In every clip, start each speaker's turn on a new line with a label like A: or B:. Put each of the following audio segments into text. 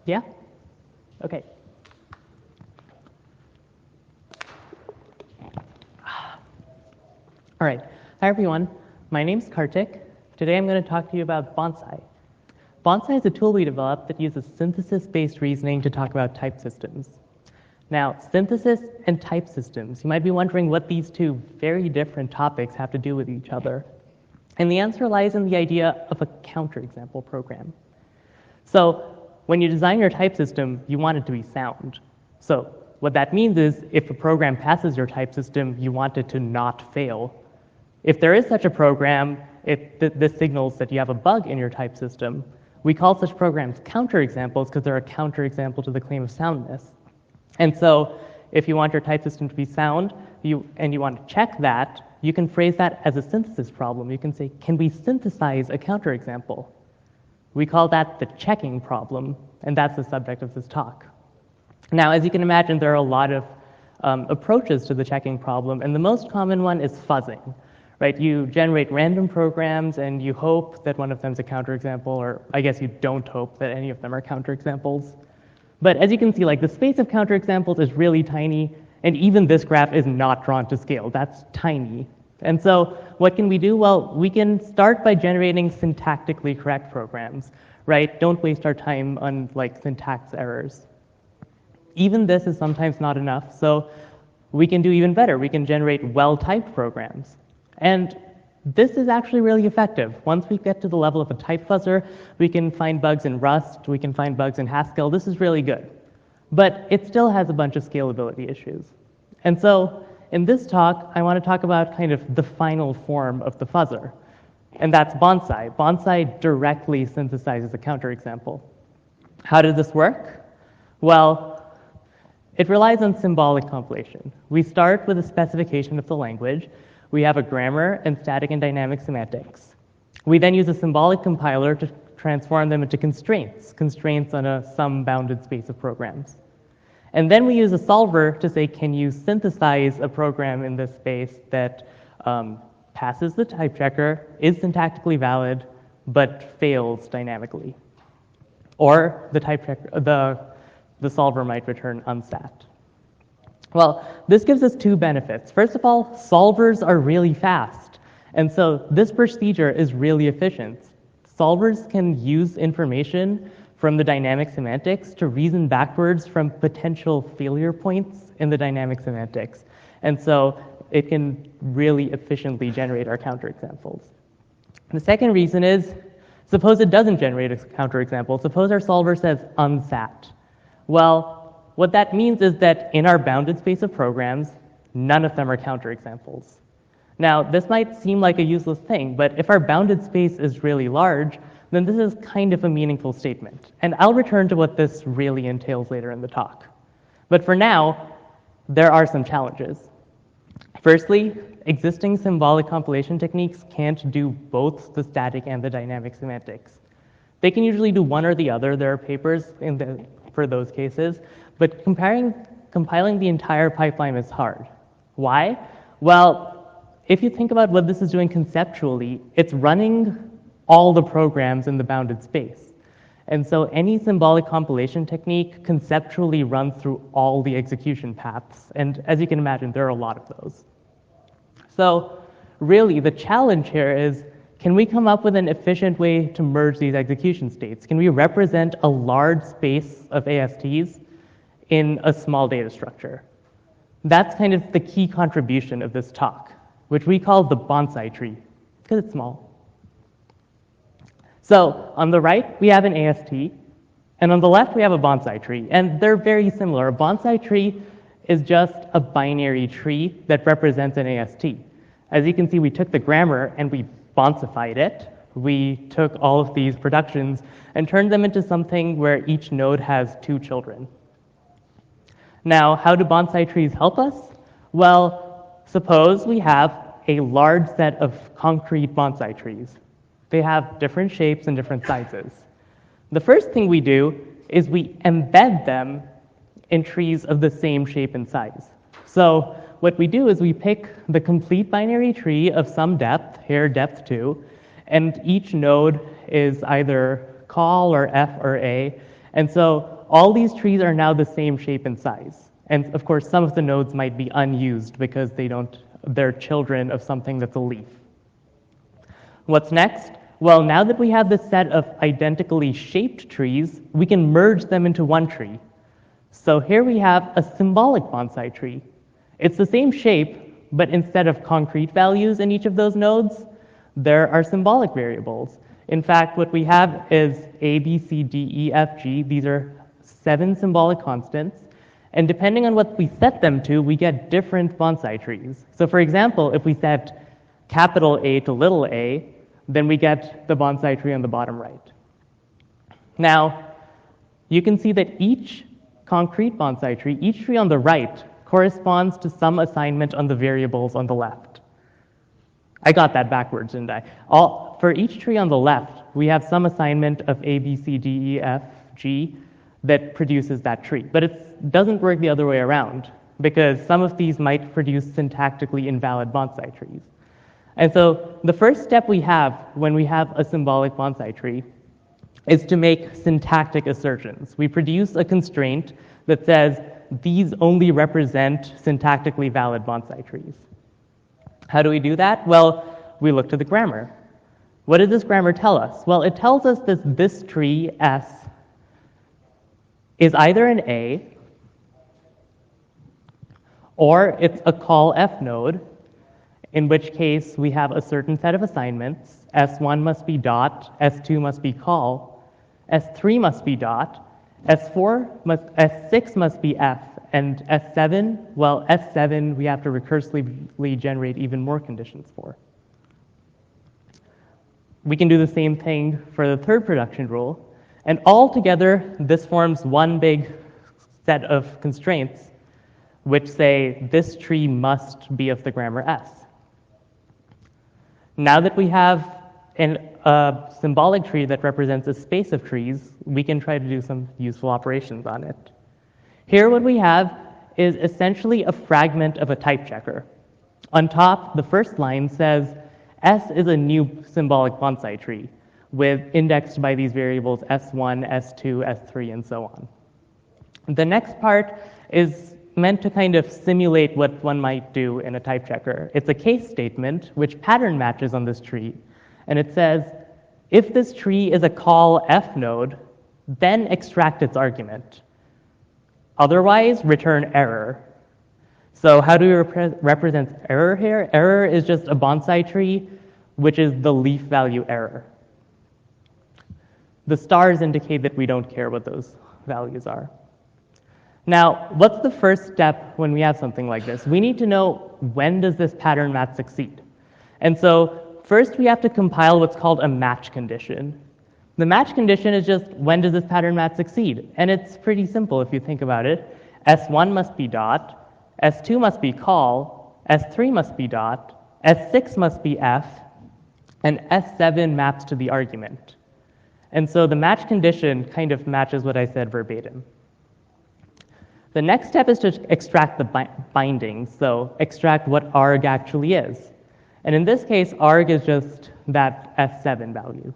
A: Yeah? Okay. All right. Hi, everyone. My name's Kartik. Today I'm going to talk to you about Bonsai. Bonsai is a tool we developed that uses synthesis-based reasoning to talk about type systems. Now, synthesis and type systems, you might be wondering what these two very different topics have to do with each other. And the answer lies in the idea of a counterexample program. So when you design your type system, you want it to be sound. So what that means is if a program passes your type system, you want it to not fail. If there is such a program, this signals that you have a bug in your type system. We call such programs counterexamples because they're a counterexample to the claim of soundness. And so if you want your type system to be sound and you want to check that, you can phrase that as a synthesis problem. You can say, can we synthesize a counterexample? We call that the checking problem, and that's the subject of this talk. Now, as you can imagine, there are a lot of approaches to the checking problem, and the most common one is fuzzing. Right? You generate random programs and you hope that one of them is a counterexample, or I guess you don't hope that any of them are counterexamples. But as you can see, like the space of counterexamples is really tiny, and even this graph is not drawn to scale. That's tiny. And so what can we do? Well, we can start by generating syntactically correct programs, right? Don't waste our time on like syntax errors. Even this is sometimes not enough, so we can do even better. We can generate well-typed programs. And this is actually really effective. Once we get to the level of a type fuzzer, we can find bugs in Rust, we can find bugs in Haskell. This is really good. But it still has a bunch of scalability issues. And so in this talk, I want to talk about kind of the final form of the fuzzer. And that's Bonsai. Bonsai directly synthesizes a counterexample. How does this work? Well, it relies on symbolic compilation. We start with a specification of the language. We have a grammar and static and dynamic semantics. We then use a symbolic compiler to transform them into constraints on a sum-bounded space of programs. And then we use a solver to say, can you synthesize a program in this space that passes the type checker, is syntactically valid, but fails dynamically? Or the solver might return unstat. Well, this gives us two benefits. First of all, solvers are really fast. And so this procedure is really efficient. Solvers can use information from the dynamic semantics to reason backwards from potential failure points in the dynamic semantics. And so it can really efficiently generate our counterexamples. The second reason is, suppose it doesn't generate a counterexample. Suppose our solver says unsat. Well, what that means is that in our bounded space of programs, none of them are counterexamples. Now, this might seem like a useless thing, but if our bounded space is really large, then this is kind of a meaningful statement. And I'll return to what this really entails later in the talk. But for now, there are some challenges. Firstly, existing symbolic compilation techniques can't do both the static and the dynamic semantics. They can usually do one or the other. There are papers for those cases. But compiling the entire pipeline is hard. Why? Well, if you think about what this is doing conceptually, it's running all the programs in the bounded space. And so any symbolic compilation technique conceptually runs through all the execution paths. And as you can imagine, there are a lot of those. So really, the challenge here is, can we come up with an efficient way to merge these execution states? Can we represent a large space of ASTs in a small data structure? That's kind of the key contribution of this talk, which we call the Bonsai tree, because it's small. So on the right, we have an AST, and on the left, we have a Bonsai tree, and they're very similar. A Bonsai tree is just a binary tree that represents an AST. As you can see, we took the grammar and we Bonsified it. We took all of these productions and turned them into something where each node has two children. Now, how do bonsai trees help us? Well, suppose we have a large set of concrete bonsai trees. They have different shapes and different sizes. The first thing we do is we embed them in trees of the same shape and size. So what we do is we pick the complete binary tree of some depth, here depth 2, and each node is either col or f or a, And so all these trees are now the same shape and size. And of course, some of the nodes might be unused because they're children of something that's a leaf. What's next? Well, now that we have this set of identically shaped trees, we can merge them into one tree. So here we have a symbolic bonsai tree. It's the same shape, but instead of concrete values in each of those nodes, there are symbolic variables. In fact, what we have is A, B, C, D, E, F, G. These are 7 symbolic constants. And depending on what we set them to, we get different bonsai trees. So for example, if we set capital A to little a, then we get the bonsai tree on the bottom right. Now, you can see that each concrete bonsai tree, each tree on the right, corresponds to some assignment on the variables on the left. I got that backwards, didn't I? For each tree on the left, we have some assignment of A, B, C, D, E, F, G that produces that tree. But it doesn't work the other way around, because some of these might produce syntactically invalid bonsai trees. And so the first step we have when we have a symbolic bonsai tree is to make syntactic assertions. We produce a constraint that says these only represent syntactically valid bonsai trees. How do we do that? Well, we look to the grammar. What does this grammar tell us? Well, it tells us that this tree, S, is either an A, or it's a call F node, in which case we have a certain set of assignments. S1 must be dot, S2 must be call, S3 must be dot, S6 must be F, and S7, well, S7 we have to recursively generate even more conditions for. We can do the same thing for the third production rule, and all together this forms one big set of constraints which say this tree must be of the grammar S. Now that we have a symbolic tree that represents a space of trees, we can try to do some useful operations on it. Here what we have is essentially a fragment of a type checker. On top, the first line says S is a new symbolic bonsai tree indexed by these variables S1, S2, S3, and so on. The next part is meant to kind of simulate what one might do in a type checker. It's a case statement which pattern matches on this tree, and it says, if this tree is a call F node, then extract its argument. Otherwise, return error. So how do we represent error here? Error is just a bonsai tree, which is the leaf value error. The stars indicate that we don't care what those values are. Now, what's the first step when we have something like this? We need to know, when does this pattern match succeed? And so first we have to compile what's called a match condition. The match condition is just, when does this pattern match succeed? And it's pretty simple if you think about it. S1 must be dot, S2 must be call, S3 must be dot, S6 must be F, and S7 maps to the argument. And so the match condition kind of matches what I said verbatim. The next step is to extract the bindings, so extract what arg actually is. And in this case, arg is just that S7 value.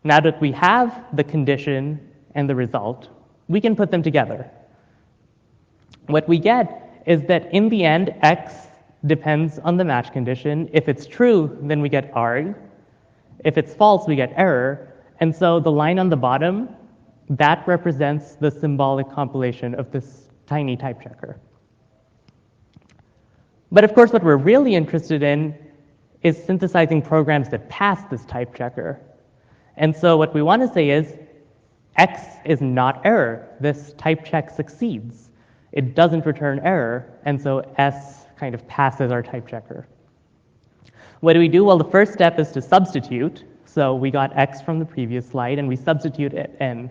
A: Now that we have the condition and the result, we can put them together. What we get is that in the end, x depends on the match condition. If it's true, then we get arg. If it's false, we get error. And so the line on the bottom, that represents the symbolic compilation of this tiny type checker. But of course, what we're really interested in is synthesizing programs that pass this type checker. And so what we want to say is, X is not error. This type check succeeds. It doesn't return error, and so S kind of passes our type checker. What do we do? Well, the first step is to substitute. So we got X from the previous slide, and we substitute it in.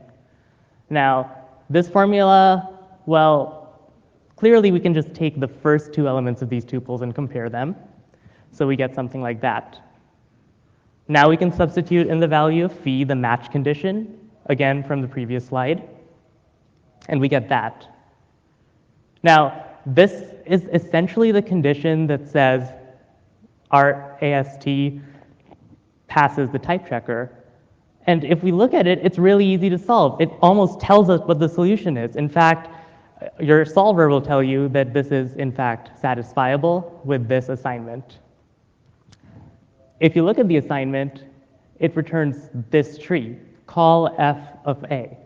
A: Now, this formula, well, clearly we can just take the first two elements of these tuples and compare them. So we get something like that. Now we can substitute in the value of phi the match condition, again from the previous slide, and we get that. Now, this is essentially the condition that says our AST passes the type checker, And if we look at it, it's really easy to solve. It almost tells us what the solution is. In fact, your solver will tell you that this is, in fact, satisfiable with this assignment. If you look at the assignment, it returns this tree, call f of a.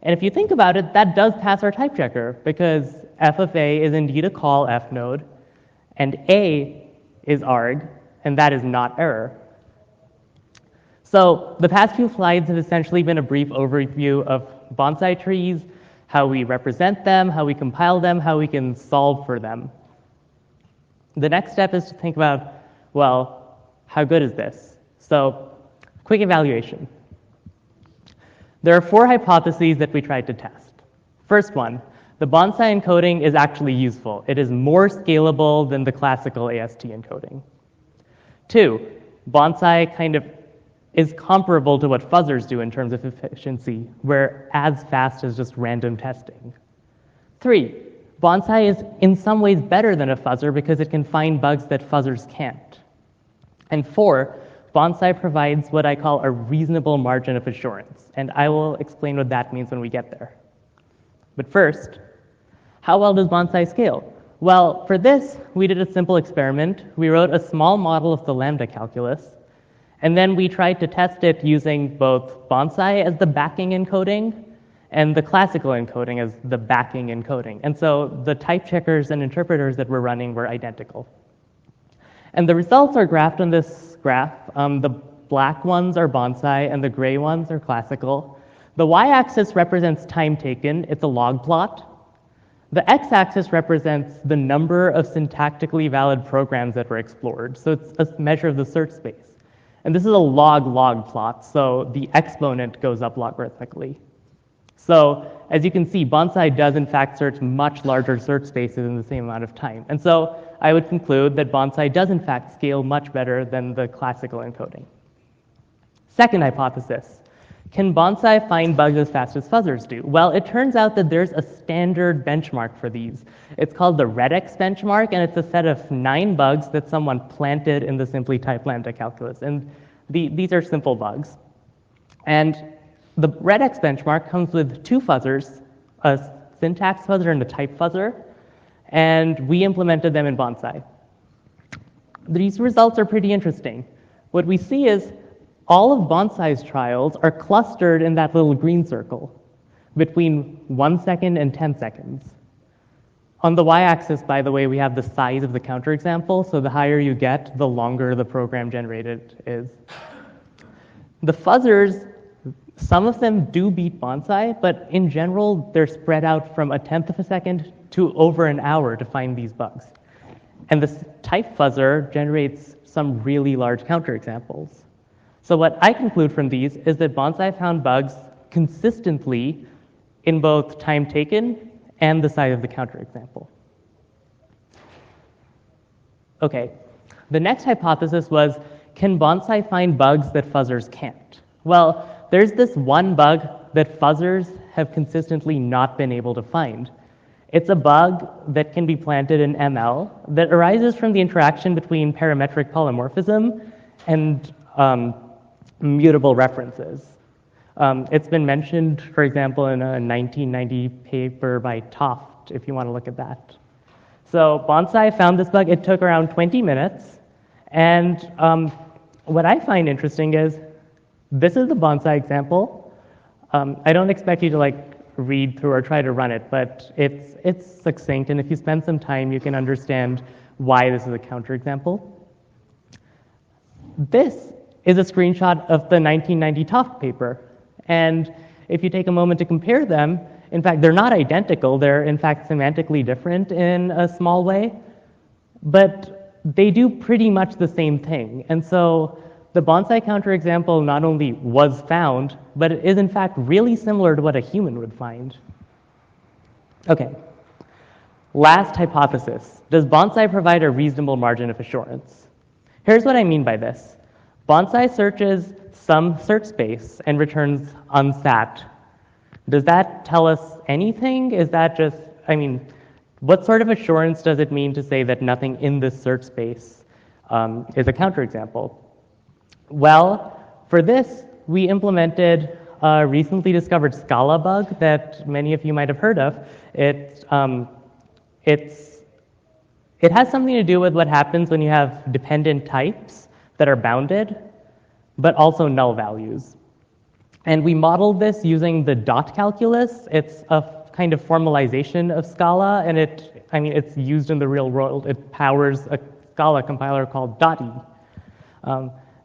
A: And if you think about it, that does pass our type checker, because f of a is indeed a call f node, and a is arg, and that is not error. So the past few slides have essentially been a brief overview of bonsai trees, how we represent them, how we compile them, how we can solve for them. The next step is to think about, well, how good is this? So, quick evaluation. There are 4 hypotheses that we tried to test. First one, the bonsai encoding is actually useful. It is more scalable than the classical AST encoding. 2, bonsai kind of is comparable to what fuzzers do in terms of efficiency. We're as fast as just random testing. 3, bonsai is in some ways better than a fuzzer because it can find bugs that fuzzers can't. And 4, bonsai provides what I call a reasonable margin of assurance, and I will explain what that means when we get there. But first, how well does bonsai scale? Well, for this, we did a simple experiment. We wrote a small model of the lambda calculus, and then we tried to test it using both bonsai as the backing encoding and the classical encoding as the backing encoding. And so the type checkers and interpreters that we're running were identical. And the results are graphed on this graph. The black ones are bonsai and the gray ones are classical. The y-axis represents time taken. It's a log plot. The x-axis represents the number of syntactically valid programs that were explored. So it's a measure of the search space. And this is a log-log plot, so the exponent goes up logarithmically. So as you can see, bonsai does in fact search much larger search spaces in the same amount of time. And so I would conclude that bonsai does in fact scale much better than the classical encoding. Second hypothesis, can bonsai find bugs as fast as fuzzers do? Well, it turns out that there's a standard benchmark for these. It's called the REDX benchmark, and it's a set of 9 bugs that someone planted in the simply typed lambda calculus. And these are simple bugs. And the REDX benchmark comes with 2 fuzzers, a syntax fuzzer and a type fuzzer, and we implemented them in bonsai. These results are pretty interesting. What we see is all of bonsai's trials are clustered in that little green circle between 1 second and 10 seconds. On the y-axis, by the way, we have the size of the counterexample, so the higher you get, the longer the program generated is. The fuzzers, some of them do beat bonsai, but in general, they're spread out from 1/10 of a second to over an hour to find these bugs. And the type fuzzer generates some really large counterexamples. So what I conclude from these is that bonsai found bugs consistently in both time taken and the size of the counterexample. Okay, the next hypothesis was, can bonsai find bugs that fuzzers can't? Well, there's this one bug that fuzzers have consistently not been able to find. It's a bug that can be planted in ML that arises from the interaction between parametric polymorphism and mutable references. It's been mentioned, for example, in a 1990 paper by Toft, if you want to look at that. So bonsai found this bug. It took around 20 minutes. And what I find interesting is this is the bonsai example. I don't expect you to read through or try to run it, but it's succinct. And if you spend some time, you can understand why this is a counterexample. This is a screenshot of the 1990 Toft paper. And if you take a moment to compare them, in fact, they're not identical. They're, in fact, semantically different in a small way. But they do pretty much the same thing. And so the bonsai counterexample not only was found, but it is, in fact, really similar to what a human would find. Okay. Last hypothesis. Does bonsai provide a reasonable margin of assurance? Here's what I mean by this. Bonsai searches some search space and returns unsat. Does that tell us anything? Is that just, what sort of assurance does it mean to say that nothing in this search space is a counterexample? Well, for this, we implemented a recently discovered Scala bug that many of you might have heard of. It has something to do with what happens when you have dependent types that are bounded, but also null values. And we modeled this using the dot calculus. It's a kind of formalization of Scala, and it's used in the real world. It powers a Scala compiler called .e.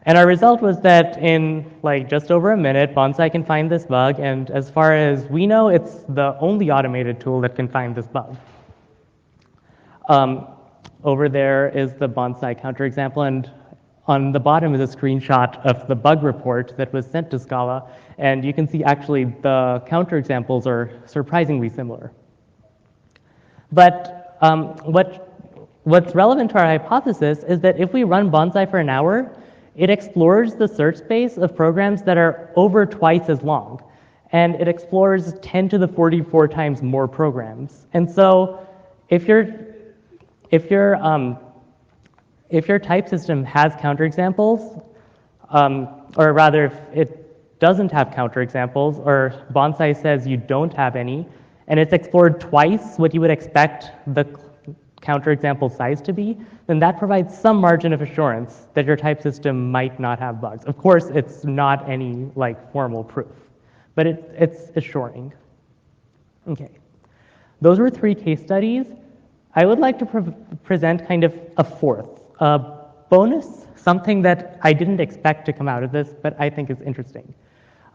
A: And our result was that in just over a minute, Bonsai can find this bug, and as far as we know, it's the only automated tool that can find this bug. Over there is the Bonsai counterexample, and on the bottom is a screenshot of the bug report that was sent to Scala, and you can see actually the counterexamples are surprisingly similar. But what's relevant to our hypothesis is that if we run Bonsai for an hour, it explores the search space of programs that are over twice as long, and it explores 10 to the 44 times more programs. And so if your type system has counterexamples, or rather if it doesn't have counterexamples, or Bonsai says you don't have any, and it's explored twice what you would expect the counterexample size to be, then that provides some margin of assurance that your type system might not have bugs. Of course, it's not any formal proof, but it's assuring. Okay, those were 3 case studies. I would like to present kind of a fourth, a bonus, something that I didn't expect to come out of this, but I think is interesting.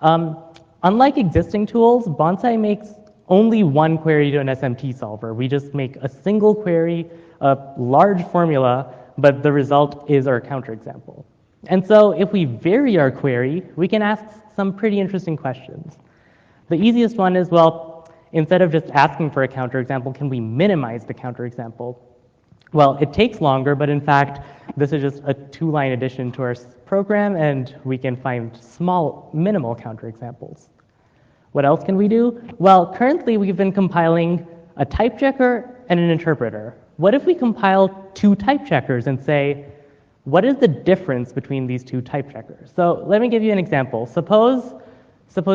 A: Unlike existing tools, Bonsai makes only one query to an SMT solver. We just make a single query, a large formula, but the result is our counterexample. And so if we vary our query, we can ask some pretty interesting questions. The easiest one is, well, instead of just asking for a counterexample, can we minimize the counterexample? Well, it takes longer, but in fact, this is just a 2-line addition to our program, and we can find small, minimal counterexamples. What else can we do? Well, currently we've been compiling a type checker and an interpreter. What if we compile 2 type checkers and say, what is the difference between these 2 type checkers? So let me give you an example. Suppose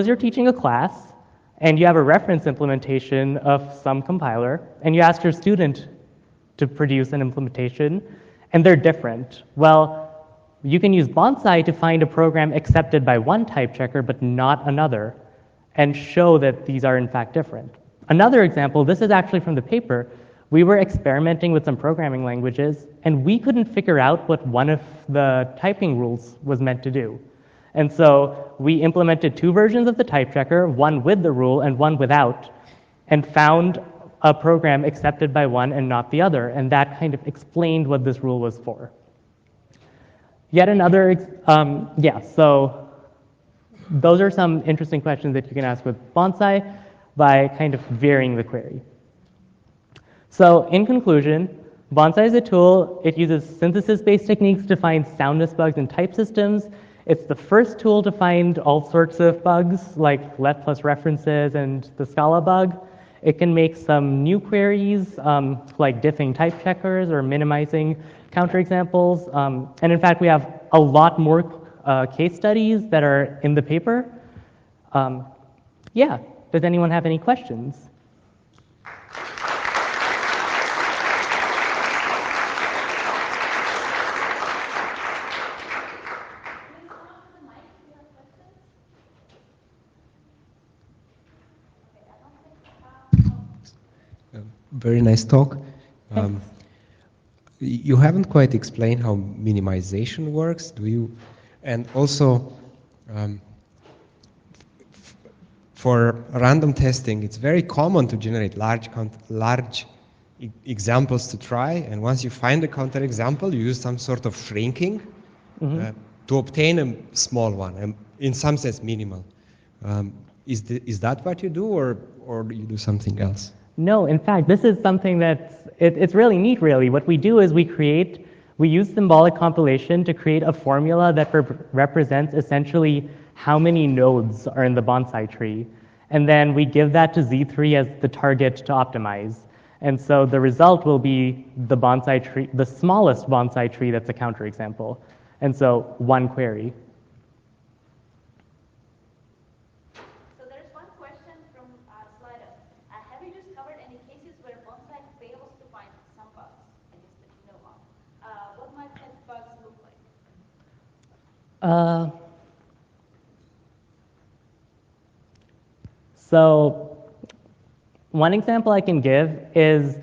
A: you're teaching a class, and you have a reference implementation of some compiler, and you ask your student to produce an implementation, and they're different. Well, you can use Bonsai to find a program accepted by one type checker, but not another, and show that these are in fact different. Another example, this is actually from the paper. We were experimenting with some programming languages, and we couldn't figure out what one of the typing rules was meant to do. And so we implemented 2 versions of the type checker, one with the rule and one without, and found a program accepted by one and not the other, and that kind of explained what this rule was for. Yet another, so those are some interesting questions that you can ask with Bonsai by kind of varying the query. So in conclusion, Bonsai is a tool. It uses synthesis-based techniques to find soundness bugs in type systems. It's the first tool to find all sorts of bugs like let plus references and the Scala bug. It can make some new queries like diffing type checkers or minimizing counterexamples. And in fact, we have a lot more case studies that are in the paper. Does anyone have any questions?
B: Very nice talk. You haven't quite explained how minimization works, do you? And also, for random testing, it's very common to generate large examples to try, and once you find a counterexample, you use some sort of shrinking to obtain a small one, and in some sense minimal. Is that what you do, or do you do something else?
A: No, in fact, this is something it's really neat, really. What we do is we use symbolic compilation to create a formula that represents essentially how many nodes are in the Bonsai tree. And then we give that to Z3 as the target to optimize. And so the result will be the Bonsai tree, the smallest Bonsai tree that's a counterexample. And so one query. So one example I can give is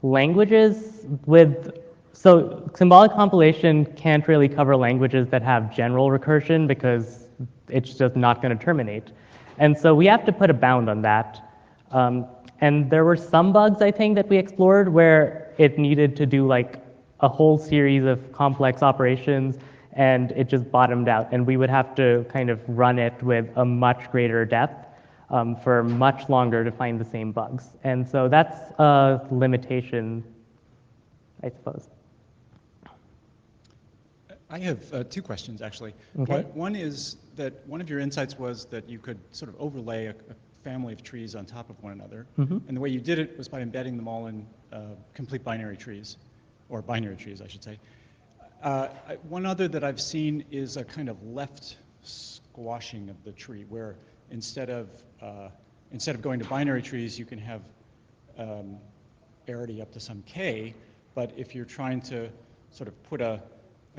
A: languages with, so symbolic compilation can't really cover languages that have general recursion because it's just not going to terminate. And so we have to put a bound on that. And there were some bugs, I think, that we explored where it needed to do like a whole series of complex operations and it just bottomed out. And we would have to kind of run it with a much greater depth for much longer to find the same bugs. And so that's a limitation, I suppose.
C: I have two questions, actually.
A: Okay.
C: One is that one of your insights was that you could sort of overlay a family of trees on top of one another.
A: Mm-hmm.
C: And the way you did it was by embedding them all in complete binary trees, or binary trees, I should say. One other that I've seen is a kind of left squashing of the tree, where instead of going to binary trees, you can have arity up to some k, but if you're trying to sort of put a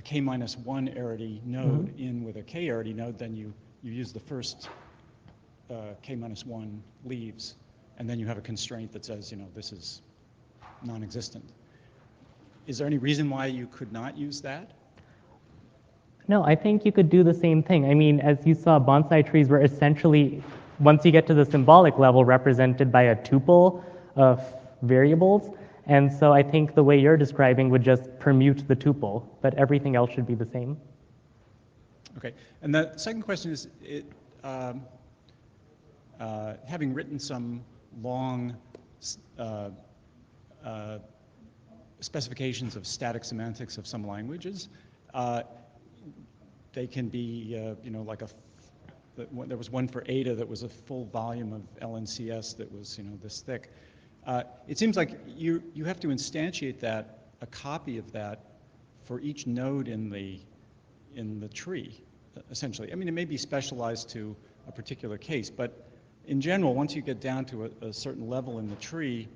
C: k-1 arity node
A: Mm-hmm.
C: in with a k arity node, then you use the first k-1 leaves, and then you have a constraint that says, this is non-existent. Is there any reason why you could not use that?
A: No, I think you could do the same thing. I mean, as you saw, bonsai trees were essentially, once you get to the symbolic level, represented by a tuple of variables. And so I think the way you're describing would just permute the tuple, but everything else should be the same.
C: Okay, and the second question is, having written some long specifications of static semantics of some languages, they can be, like there was one for Ada that was a full volume of LNCS that was, this thick. It seems like you have to instantiate a copy of that for each node in the tree, essentially. I mean, it may be specialized to a particular case, but in general, once you get down to a certain level in the tree,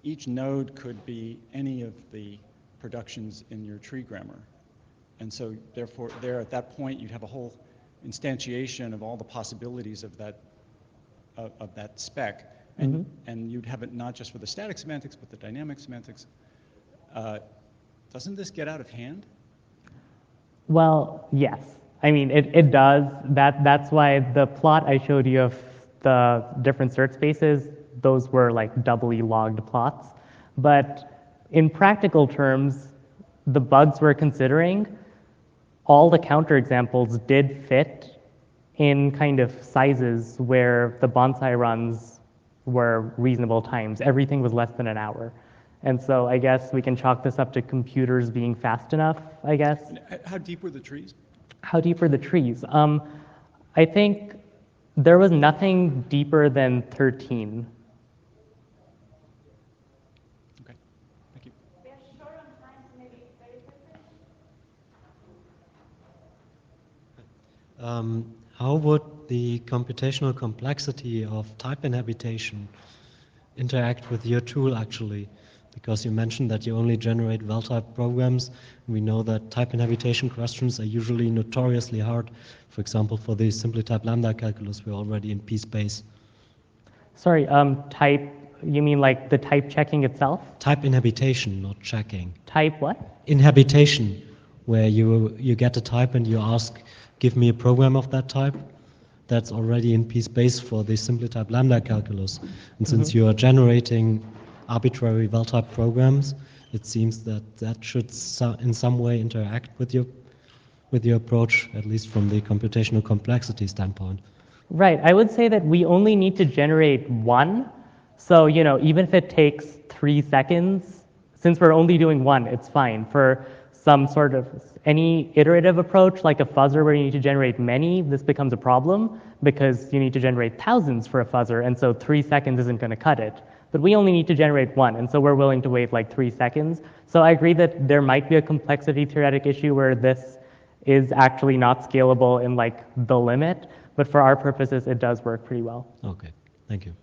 C: each node could be any of the productions in your tree grammar. And so therefore, at that point, you'd have a whole instantiation of all the possibilities of that spec. And,
A: Mm-hmm.
C: and you'd have it not just for the static semantics, but the dynamic semantics. Doesn't this get out of hand?
A: Well, yes. I mean, it does. That's why the plot I showed you of the different cert spaces, those were like doubly logged plots. But in practical terms, the bugs we're considering, all the counterexamples did fit in kind of sizes where the bonsai runs were reasonable times. Everything was less than an hour. And so I guess we can chalk this up to computers being fast enough, I guess.
C: How deep were the trees?
A: How deep are the trees? I think there was nothing deeper than 13.
C: Okay, thank you.
D: We are short on time, so maybe very quickly.
E: How would the computational complexity of type inhabitation interact with your tool actually? Because you mentioned that you only generate well-typed programs. We know that type inhabitation questions are usually notoriously hard. For example, for the simply typed lambda calculus, we're already in p-space.
A: Sorry, type, you mean like the type checking itself?
E: Type inhabitation, not checking.
A: Type what?
E: Inhabitation, where you get a type and you ask, give me a program of that type. That's already in p-space for the simply typed lambda calculus. And since you are generating arbitrary well-typed programs, it seems that should in some way interact with your approach, at least from the computational complexity standpoint.
A: Right, I would say that we only need to generate one. So, even if it takes 3 seconds, since we're only doing one, it's fine. For some sort of any iterative approach, like a fuzzer where you need to generate many, this becomes a problem because you need to generate thousands for a fuzzer, and so 3 seconds isn't going to cut it. But we only need to generate one, and so we're willing to wait like 3 seconds. So I agree that there might be a complexity theoretic issue where this is actually not scalable in like the limit, but for our purposes, it does work pretty well.
E: Okay, thank you.